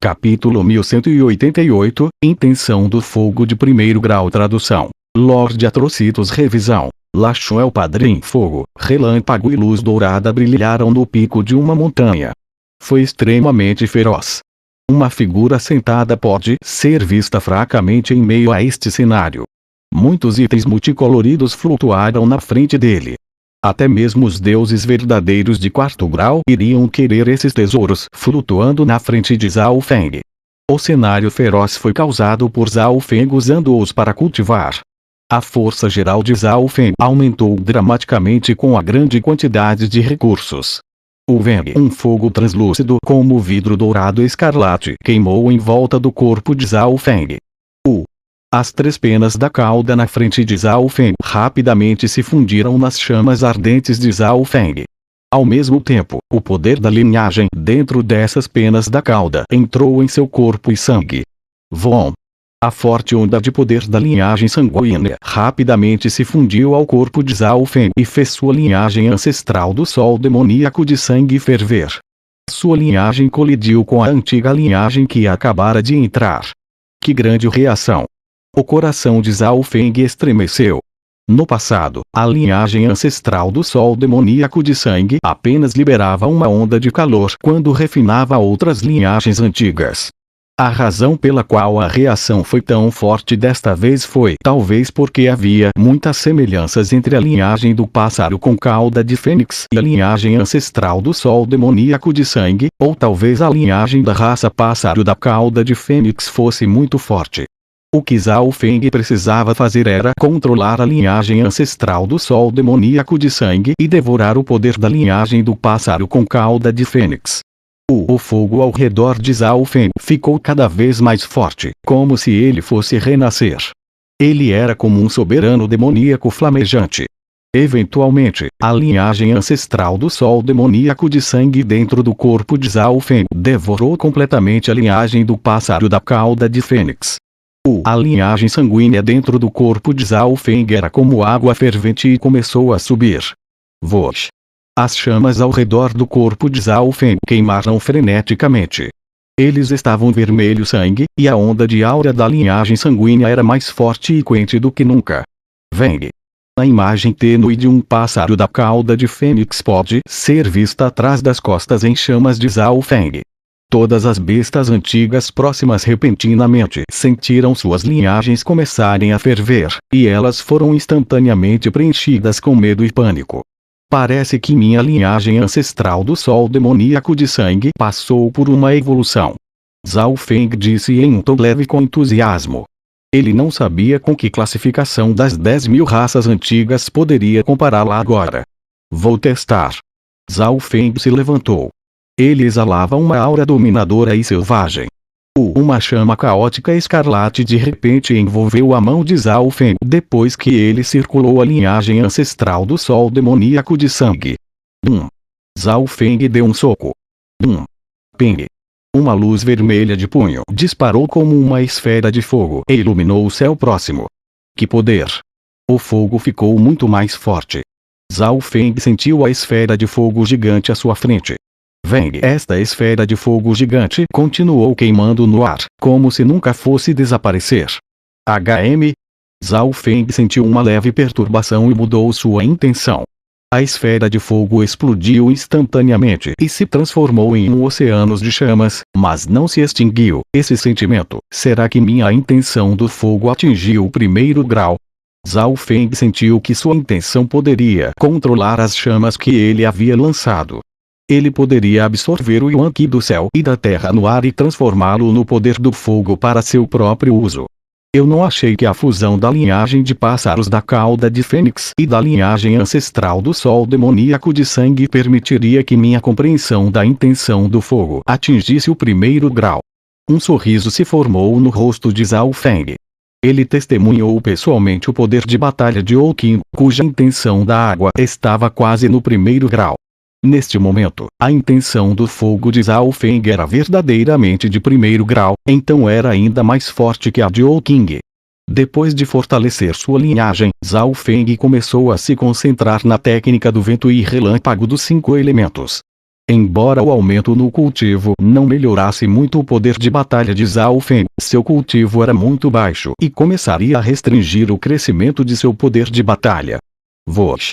Capítulo 1188, Intenção do Fogo de Primeiro Grau. Tradução: Lorde Atrocitus. Revisão: Lachuel Padrim. Fogo, relâmpago e luz dourada brilharam no pico de uma montanha. Foi extremamente feroz. Uma figura sentada pode ser vista fracamente em meio a este cenário. Muitos itens multicoloridos flutuaram na frente dele. Até mesmo os deuses verdadeiros de quarto grau iriam querer esses tesouros flutuando na frente de Zhao Feng. O cenário feroz foi causado por Zhao Feng usando-os para cultivar. A força geral de Zhao Feng aumentou dramaticamente com a grande quantidade de recursos. O Veng, um fogo translúcido como vidro dourado escarlate, queimou em volta do corpo de Zhao Feng. As três penas da cauda na frente de Zhao Feng rapidamente se fundiram nas chamas ardentes de Zhao Feng. Ao mesmo tempo, o poder da linhagem dentro dessas penas da cauda entrou em seu corpo e sangue. Voom! A forte onda de poder da linhagem sanguínea rapidamente se fundiu ao corpo de Zhao Feng e fez sua linhagem ancestral do sol demoníaco de sangue ferver. Sua linhagem colidiu com a antiga linhagem que acabara de entrar. Que grande reação! O coração de Zhao Feng estremeceu. No passado, a linhagem ancestral do sol demoníaco de sangue apenas liberava uma onda de calor quando refinava outras linhagens antigas. A razão pela qual a reação foi tão forte desta vez foi talvez porque havia muitas semelhanças entre a linhagem do pássaro com cauda de fênix e a linhagem ancestral do sol demoníaco de sangue, ou talvez a linhagem da raça pássaro da cauda de fênix fosse muito forte. O que Zhao Feng precisava fazer era controlar a linhagem ancestral do sol demoníaco de sangue e devorar o poder da linhagem do pássaro com cauda de fênix. O fogo ao redor de Zhao Feng ficou cada vez mais forte, como se ele fosse renascer. Ele era como um soberano demoníaco flamejante. Eventualmente, a linhagem ancestral do sol demoníaco de sangue dentro do corpo de Zhao Feng devorou completamente a linhagem do pássaro da cauda de fênix. A linhagem sanguínea dentro do corpo de Zhao Feng era como água fervente e começou a subir. Vosh! As chamas ao redor do corpo de Zhao Feng queimaram freneticamente. Eles estavam vermelho sangue, e a onda de aura da linhagem sanguínea era mais forte e quente do que nunca. Veng! A imagem tênue de um pássaro da cauda de fênix pode ser vista atrás das costas em chamas de Zhao Feng. Todas as bestas antigas próximas repentinamente sentiram suas linhagens começarem a ferver, e elas foram instantaneamente preenchidas com medo e pânico. Parece que minha linhagem ancestral do sol demoníaco de sangue passou por uma evolução. Zhao Feng disse em um tom leve com entusiasmo. Ele não sabia com que classificação das 10.000 raças antigas poderia compará-la agora. Vou testar. Zhao Feng se levantou. Ele exalava uma aura dominadora e selvagem. Uma chama caótica escarlate de repente envolveu a mão de Zhao Feng depois que ele circulou a linhagem ancestral do sol demoníaco de sangue. Zhao Feng deu um soco. Ping! Uma luz vermelha de punho disparou como uma esfera de fogo e iluminou o céu próximo. Que poder! O fogo ficou muito mais forte. Zhao Feng sentiu a esfera de fogo gigante à sua frente. Veng! Esta esfera de fogo gigante continuou queimando no ar, como se nunca fosse desaparecer. Zhao Feng sentiu uma leve perturbação e mudou sua intenção. A esfera de fogo explodiu instantaneamente e se transformou em um oceano de chamas, mas não se extinguiu. Esse sentimento, será que minha intenção do fogo atingiu o primeiro grau? Zhao Feng sentiu que sua intenção poderia controlar as chamas que ele havia lançado. Ele poderia absorver o Yuan Qi do céu e da terra no ar e transformá-lo no poder do fogo para seu próprio uso. Eu não achei que a fusão da linhagem de pássaros da cauda de fênix e da linhagem ancestral do sol demoníaco de sangue permitiria que minha compreensão da intenção do fogo atingisse o primeiro grau. Um sorriso se formou no rosto de Zhao Feng. Ele testemunhou pessoalmente o poder de batalha de Ouqin, cuja intenção da água estava quase no primeiro grau. Neste momento, a intenção do fogo de Zhao Feng era verdadeiramente de primeiro grau, então era ainda mais forte que a de Ouqing. Depois de fortalecer sua linhagem, Zhao Feng começou a se concentrar na técnica do vento e relâmpago dos 5 elementos. Embora o aumento no cultivo não melhorasse muito o poder de batalha de Zhao Feng, seu cultivo era muito baixo e começaria a restringir o crescimento de seu poder de batalha. Vosh.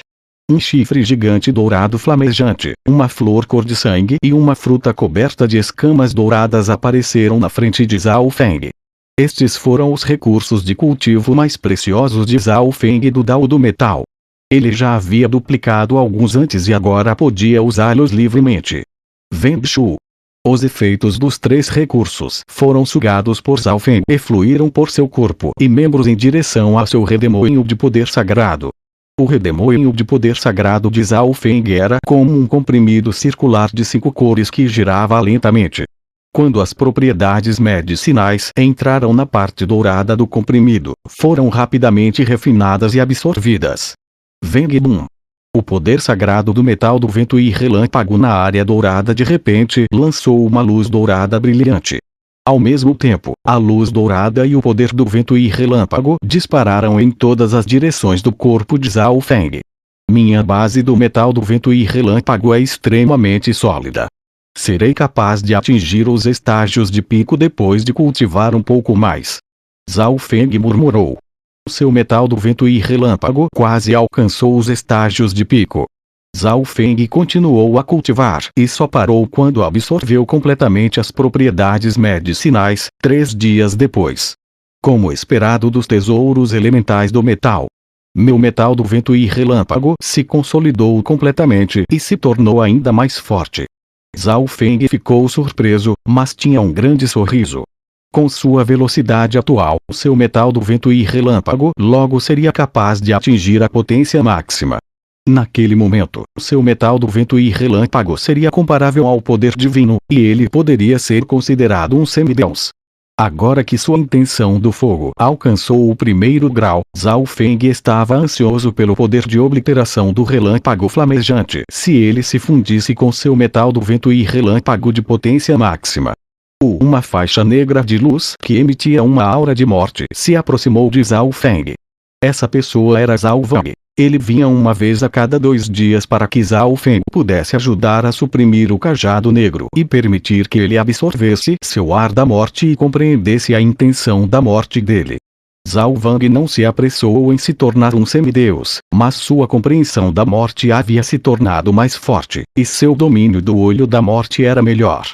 Um chifre gigante dourado flamejante, uma flor cor de sangue e uma fruta coberta de escamas douradas apareceram na frente de Zhao Feng. Estes foram os recursos de cultivo mais preciosos de Zhao Feng do Dao do Metal. Ele já havia duplicado alguns antes e agora podia usá-los livremente. Veng Shu. Os efeitos dos 3 recursos foram sugados por Zhao Feng e fluíram por seu corpo e membros em direção a seu redemoinho de poder sagrado. O redemoinho de poder sagrado de Zhao Feng era como um comprimido circular de 5 cores que girava lentamente. Quando as propriedades medicinais entraram na parte dourada do comprimido, foram rapidamente refinadas e absorvidas. Veng Bum. O poder sagrado do metal do vento e relâmpago na área dourada de repente lançou uma luz dourada brilhante. Ao mesmo tempo, a luz dourada e o poder do vento e relâmpago dispararam em todas as direções do corpo de Zhao Feng. Minha base do metal do vento e relâmpago é extremamente sólida. Serei capaz de atingir os estágios de pico depois de cultivar um pouco mais. Zhao Feng murmurou. Seu metal do vento e relâmpago quase alcançou os estágios de pico. Zhao Feng continuou a cultivar e só parou quando absorveu completamente as propriedades medicinais, 3 dias depois. Como esperado dos tesouros elementais do metal. Meu metal do vento e relâmpago se consolidou completamente e se tornou ainda mais forte. Zhao Feng ficou surpreso, mas tinha um grande sorriso. Com sua velocidade atual, seu metal do vento e relâmpago logo seria capaz de atingir a potência máxima. Naquele momento, seu metal do vento e relâmpago seria comparável ao poder divino, e ele poderia ser considerado um semideus. Agora que sua intenção do fogo alcançou o 1º grau, Zhao Feng estava ansioso pelo poder de obliteração do relâmpago flamejante se ele se fundisse com seu metal do vento e relâmpago de potência máxima. Uma faixa negra de luz que emitia uma aura de morte se aproximou de Zhao Feng. Essa pessoa era Zhao Wang. Ele vinha uma vez a cada 2 dias para que Zhao Feng pudesse ajudar a suprimir o cajado negro e permitir que ele absorvesse seu ar da morte e compreendesse a intenção da morte dele. Zhao Wang não se apressou em se tornar um semideus, mas sua compreensão da morte havia se tornado mais forte, e seu domínio do olho da morte era melhor.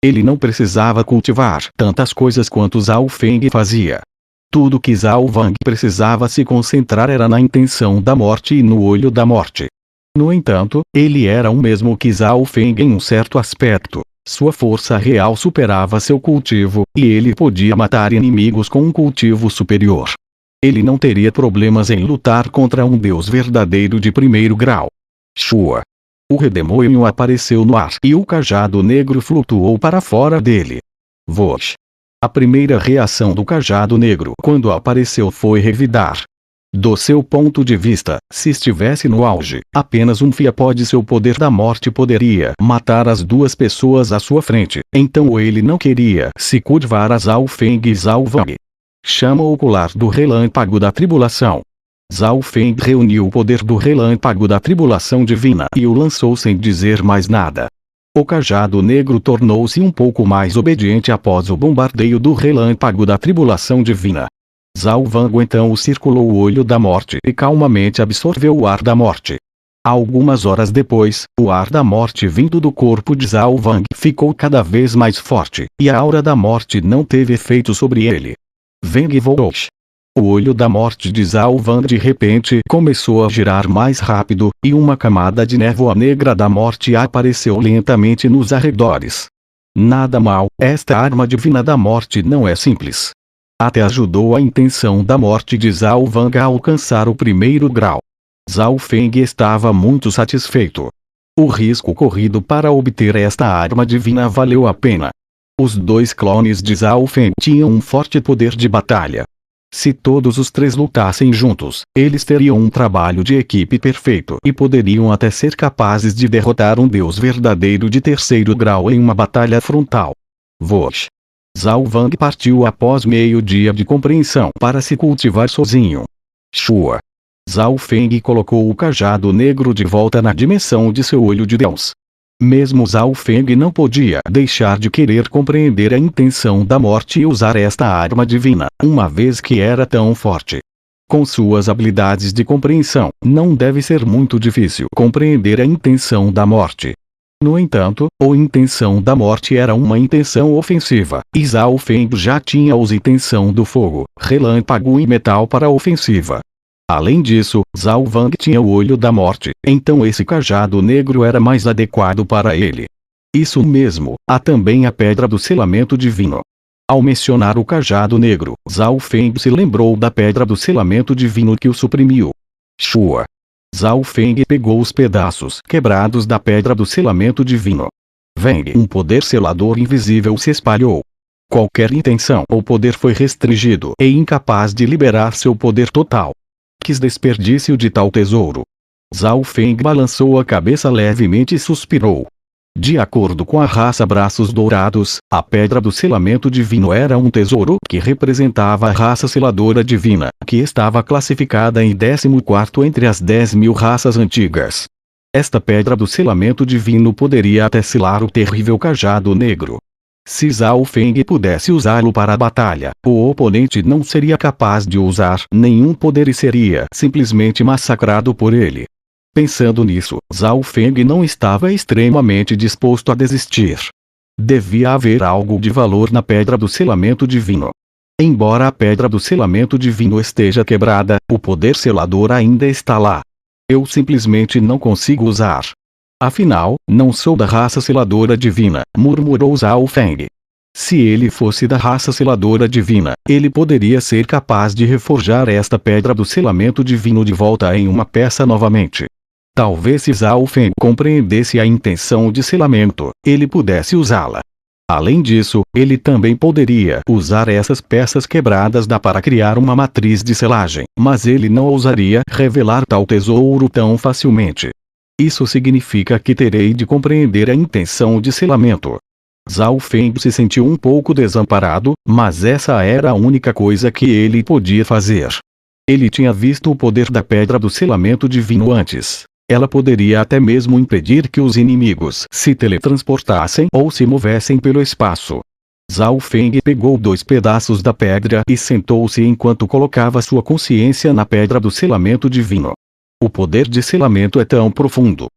Ele não precisava cultivar tantas coisas quanto Zhao Feng fazia. Tudo que Zhao Wang precisava se concentrar era na intenção da morte e no olho da morte. No entanto, ele era o mesmo que Zhao Feng em um certo aspecto. Sua força real superava seu cultivo, e ele podia matar inimigos com um cultivo superior. Ele não teria problemas em lutar contra um deus verdadeiro de 1º grau. Shua. O redemoinho apareceu no ar e o cajado negro flutuou para fora dele. Vosh. A primeira reação do cajado negro quando apareceu foi revidar. Do seu ponto de vista, se estivesse no auge, apenas um fiapó de seu poder da morte poderia matar as 2 pessoas à sua frente, então ele não queria se curvar a Zhao Feng e Zhao Wang. Chama ocular do relâmpago da tribulação. Zhao Feng reuniu o poder do relâmpago da tribulação divina e o lançou sem dizer mais nada. O cajado negro tornou-se um pouco mais obediente após o bombardeio do relâmpago da tribulação divina. Zhao Wang então circulou o olho da morte e calmamente absorveu o ar da morte. Algumas horas depois, o ar da morte vindo do corpo de Zhao Wang ficou cada vez mais forte, e a aura da morte não teve efeito sobre ele. Veng Vosh. O olho da morte de Zhao Wang de repente começou a girar mais rápido, e uma camada de névoa negra da morte apareceu lentamente nos arredores. Nada mal, esta arma divina da morte não é simples. Até ajudou a intenção da morte de Zhao Wang a alcançar o 1º grau. Zhao Feng estava muito satisfeito. O risco corrido para obter esta arma divina valeu a pena. Os 2 clones de Zhao Feng tinham um forte poder de batalha. Se todos os 3 lutassem juntos, eles teriam um trabalho de equipe perfeito e poderiam até ser capazes de derrotar um deus verdadeiro de 3º grau em uma batalha frontal. Vosh. Zhao Wang partiu após meio-dia de compreensão para se cultivar sozinho. Shua. Zhao Feng colocou o cajado negro de volta na dimensão de seu olho de Deus. Mesmo Zhao Feng não podia deixar de querer compreender a intenção da morte e usar esta arma divina, uma vez que era tão forte. Com suas habilidades de compreensão, não deve ser muito difícil compreender a intenção da morte. No entanto, a intenção da morte era uma intenção ofensiva, e Zhao Feng já tinha a intenção do fogo, relâmpago e metal para a ofensiva. Além disso, Zhao Wang tinha o olho da morte, então esse cajado negro era mais adequado para ele. Isso mesmo, há também a pedra do selamento divino. Ao mencionar o cajado negro, Zhao Feng se lembrou da pedra do selamento divino que o suprimiu. Shua. Zhao Feng pegou os pedaços quebrados da pedra do selamento divino. Veng, um poder selador invisível se espalhou. Qualquer intenção ou poder foi restringido e incapaz de liberar seu poder total. Que desperdício de tal tesouro! Zhao Feng balançou a cabeça levemente e suspirou. De acordo com a raça Braços Dourados, a pedra do selamento divino era um tesouro que representava a raça seladora divina, que estava classificada em 14º entre as 10.000 raças antigas. Esta pedra do selamento divino poderia até selar o terrível cajado negro. Se Zhao Feng pudesse usá-lo para a batalha, o oponente não seria capaz de usar nenhum poder e seria simplesmente massacrado por ele. Pensando nisso, Zhao Feng não estava extremamente disposto a desistir. Devia haver algo de valor na pedra do selamento divino. Embora a pedra do selamento divino esteja quebrada, o poder selador ainda está lá. Eu simplesmente não consigo usar. Afinal, não sou da raça seladora divina, murmurou Zhao Feng. Se ele fosse da raça seladora divina, ele poderia ser capaz de reforjar esta pedra do selamento divino de volta em uma peça novamente. Talvez se Zhao Feng compreendesse a intenção de selamento, ele pudesse usá-la. Além disso, ele também poderia usar essas peças quebradas para criar uma matriz de selagem, mas ele não ousaria revelar tal tesouro tão facilmente. Isso significa que terei de compreender a intenção de selamento. Zhao Feng se sentiu um pouco desamparado, mas essa era a única coisa que ele podia fazer. Ele tinha visto o poder da pedra do selamento divino antes. Ela poderia até mesmo impedir que os inimigos se teletransportassem ou se movessem pelo espaço. Zhao Feng pegou 2 pedaços da pedra e sentou-se enquanto colocava sua consciência na pedra do selamento divino. O poder de selamento é tão profundo.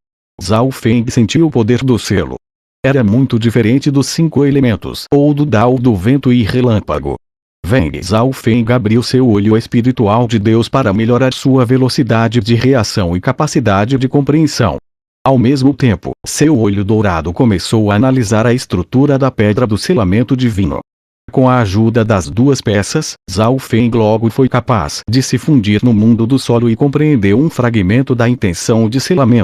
Zhao Feng sentiu o poder do selo. Era muito diferente dos 5 elementos ou do Dao do vento e relâmpago. Zhao Feng abriu seu olho espiritual de Deus para melhorar sua velocidade de reação e capacidade de compreensão. Ao mesmo tempo, seu olho dourado começou a analisar a estrutura da pedra do selamento divino. Com a ajuda das 2 peças, Zhao Feng logo foi capaz de se fundir no mundo do solo e compreendeu um fragmento da intenção de selamento.